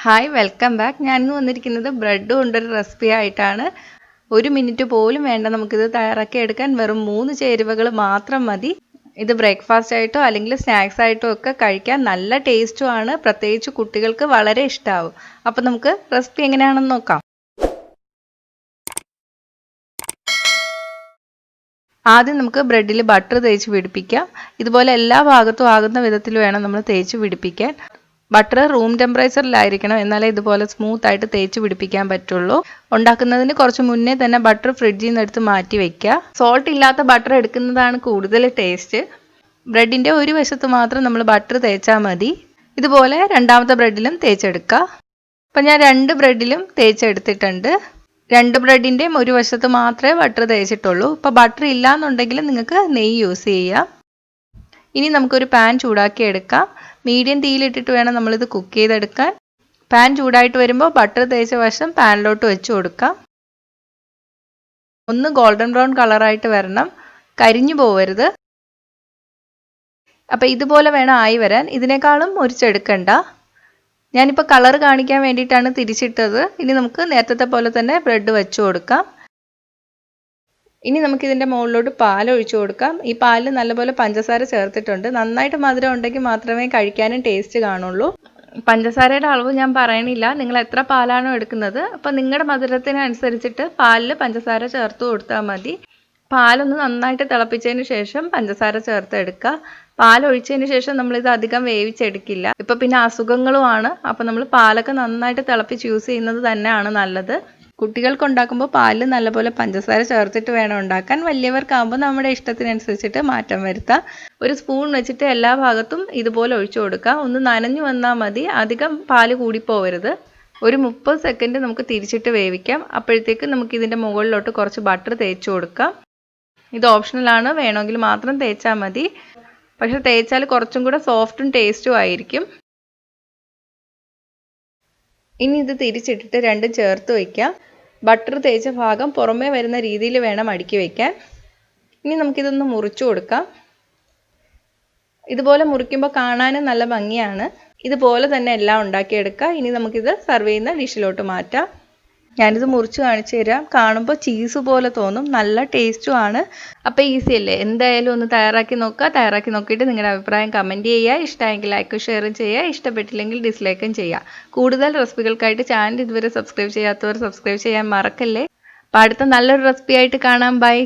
Hi welcome back. ഞാനിന്ന് വന്നിരിക്കുന്നത് bread കൊണ്ടൊരു റെസിപ്പി ആയിട്ടാണ്. 1 മിനിറ്റ് പോലും വേണ്ട നമുക്കിത് തയ്യാറാക്കി എടുക്കാൻ. വെറും 3 ചേരുവകൾ മാത്രം മതി. ഇത് ബ്രേക്ക്ഫാസ്റ്റ് ആയിട്ടോ അല്ലെങ്കിൽ സ്നാക്സ് ആയിട്ടോ ഒക്കെ കഴിക്കാൻ നല്ല ടേസ്റ്റും ആണ്. പ്രത്യേകിച്ച് കുട്ടികൾക്ക് വളരെ ഇഷ്ടമാവും. അപ്പോൾ നമുക്ക് റെസിപ്പി എങ്ങനെയാണെന്ന് നോക്കാം. ആദ്യം നമുക്ക് ബ്രെഡിൽ ബട്ടർ തേച്ച് പിടിപ്പിക്കാം. ഇതുപോലെ എല്ലാ ഭാഗത്തും ആകുന്ന വിധത്തിൽ വേണം നമ്മൾ തേച്ച് പിടിപ്പിക്കാൻ. ബട്ടർ റൂം ടെമ്പറേച്ചറിലായിരിക്കണം, എന്നാലേ ഇതുപോലെ സ്മൂത്ത് ആയിട്ട് തേച്ച് പിടിപ്പിക്കാൻ പറ്റുള്ളൂ. ഉണ്ടാക്കുന്നതിന് കുറച്ച് മുന്നേ തന്നെ ബട്ടർ ഫ്രിഡ്ജിൽ നിന്ന് എടുത്ത് മാറ്റി വെക്കുക. സോൾട്ട് ഇല്ലാത്ത ബട്ടർ എടുക്കുന്നതാണ് കൂടുതൽ ടേസ്റ്റ്. ബ്രെഡിൻ്റെ ഒരു വശത്ത് മാത്രം നമ്മൾ ബട്ടർ തേച്ചാൽ മതി. ഇതുപോലെ രണ്ടാമത്തെ ബ്രെഡിലും തേച്ചെടുക്കുക. അപ്പം ഞാൻ 2 ബ്രെഡിലും തേച്ചെടുത്തിട്ടുണ്ട്. 2 ബ്രെഡിൻ്റെയും ഒരു വശത്ത് മാത്രമേ ബട്ടർ തേച്ചിട്ടുള്ളൂ. ഇപ്പോൾ ബട്ടർ ഇല്ലാന്നുണ്ടെങ്കിൽ നിങ്ങൾക്ക് നെയ്യ് യൂസ് ചെയ്യാം. ഇനി നമുക്കൊരു പാൻ ചൂടാക്കി എടുക്കാം. മീഡിയം തീയിലിട്ടിട്ട് വേണം നമ്മളിത് കുക്ക് ചെയ്തെടുക്കാൻ. പാൻ ചൂടായിട്ട് വരുമ്പോൾ ബട്ടർ തേച്ച വശം പാനിലോട്ട് വെച്ച് കൊടുക്കാം. ഒന്ന് ഗോൾഡൻ ബ്രൗൺ കളറായിട്ട് വരണം, കരിഞ്ഞു പോവരുത്. അപ്പം ഇതുപോലെ വേണം ആയി വരാൻ. ഇതിനേക്കാളും മുരിച്ചെടുക്കണ്ട. ഞാനിപ്പോൾ കളർ കാണിക്കാൻ വേണ്ടിയിട്ടാണ് തിരിച്ചിട്ടത്. ഇനി നമുക്ക് നേരത്തെ പോലെ തന്നെ ബ്രെഡ് വെച്ച് കൊടുക്കാം. ഇനി നമുക്കിതിൻ്റെ മുകളിലോട്ട് പാൽ ഒഴിച്ചു കൊടുക്കാം. ഈ പാലിൽ നല്ലപോലെ പഞ്ചസാര ചേർത്തിട്ടുണ്ട്. നന്നായിട്ട് മധുരം ഉണ്ടെങ്കിൽ മാത്രമേ കഴിക്കാനും ടേസ്റ്റ് കാണുള്ളൂ. പഞ്ചസാരയുടെ അളവ് ഞാൻ പറയണില്ല, നിങ്ങൾ എത്ര പാലാണോ എടുക്കുന്നത് അപ്പം നിങ്ങളുടെ മധുരത്തിനനുസരിച്ചിട്ട് പാലിൽ പഞ്ചസാര ചേർത്ത് കൊടുത്താൽ മതി. പാലൊന്ന് നന്നായിട്ട് തിളപ്പിച്ചതിന് ശേഷം പഞ്ചസാര ചേർത്ത് എടുക്കുക. പാൽ ഒഴിച്ചതിന് ശേഷം നമ്മളിത് അധികം വേവിച്ചെടുക്കില്ല. ഇപ്പം പിന്നെ അസുഖങ്ങളുമാണ്. അപ്പം നമ്മൾ പാലൊക്കെ നന്നായിട്ട് തിളപ്പിച്ച് യൂസ് ചെയ്യുന്നത് തന്നെയാണ് നല്ലത്. കുട്ടികൾക്ക് ഉണ്ടാക്കുമ്പോൾ പാലിൽ നല്ലപോലെ പഞ്ചസാര ചേർത്തിട്ട് വേണം ഉണ്ടാക്കാൻ. വലിയവർക്കാകുമ്പോൾ നമ്മുടെ ഇഷ്ടത്തിനനുസരിച്ചിട്ട് മാറ്റം വരുത്താം. ഒരു സ്പൂൺ വെച്ചിട്ട് എല്ലാ ഭാഗത്തും ഇതുപോലെ ഒഴിച്ചു കൊടുക്കുക. ഒന്ന് നനഞ്ഞു വന്നാൽ മതി, അധികം പാല് കൂടിപ്പോവരുത്. ഒരു 30 സെക്കൻഡ് നമുക്ക് തിരിച്ചിട്ട് വേവിക്കാം. അപ്പോഴത്തേക്ക് നമുക്ക് ഇതിൻ്റെ മുകളിലോട്ട് കുറച്ച് ബട്ടർ തേച്ച് കൊടുക്കാം. ഇത് ഓപ്ഷണലാണ്, വേണമെങ്കിൽ മാത്രം തേച്ചാൽ മതി. പക്ഷെ തേച്ചാൽ കുറച്ചും കൂടെ സോഫ്റ്റും ടേസ്റ്റും ആയിരിക്കും. ഇനി ഇത് തിരിച്ചിട്ടിട്ട് രണ്ടും ചേർത്ത് വയ്ക്കാം. ബട്ടർ തേച്ച ഭാഗം പുറമേ വരുന്ന രീതിയിൽ വേണം അടുക്കി വയ്ക്കാൻ. ഇനി നമുക്കിതൊന്ന് മുറിച്ചു കൊടുക്കാം. ഇതുപോലെ മുറിക്കുമ്പോൾ കാണാനും നല്ല ഭംഗിയാണ്. ഇതുപോലെ തന്നെ എല്ലാം ഉണ്ടാക്കിയെടുക്കുക. ഇനി നമുക്കിത് സെർവ് ചെയ്യുന്ന ഡിഷിലോട്ട് മാറ്റാം. ഞാനിത് മുറിച്ച് കാണിച്ചു തരാം. കാണുമ്പോൾ ചീസ് പോലെ തോന്നും, നല്ല ടേസ്റ്റും ആണ്. അപ്പോൾ ഈസി അല്ലേ? എന്തായാലും ഒന്ന് തയ്യാറാക്കി നോക്കുക. തയ്യാറാക്കി നോക്കിയിട്ട് നിങ്ങളുടെ അഭിപ്രായം കമൻറ്റ് ചെയ്യുക. ഇഷ്ടമായെങ്കിൽ ലൈക്കും ഷെയറും ചെയ്യുക. ഇഷ്ടപ്പെട്ടില്ലെങ്കിൽ ഡിസ്ലൈക്കും ചെയ്യുക. കൂടുതൽ റെസിപ്പികൾക്കായിട്ട് ചാനൽ ഇതുവരെ സബ്സ്ക്രൈബ് ചെയ്യാത്തവർ സബ്സ്ക്രൈബ് ചെയ്യാൻ മറക്കല്ലേ. അപ്പോൾ അടുത്ത നല്ലൊരു റെസിപ്പി ആയിട്ട് കാണാം. ബൈ.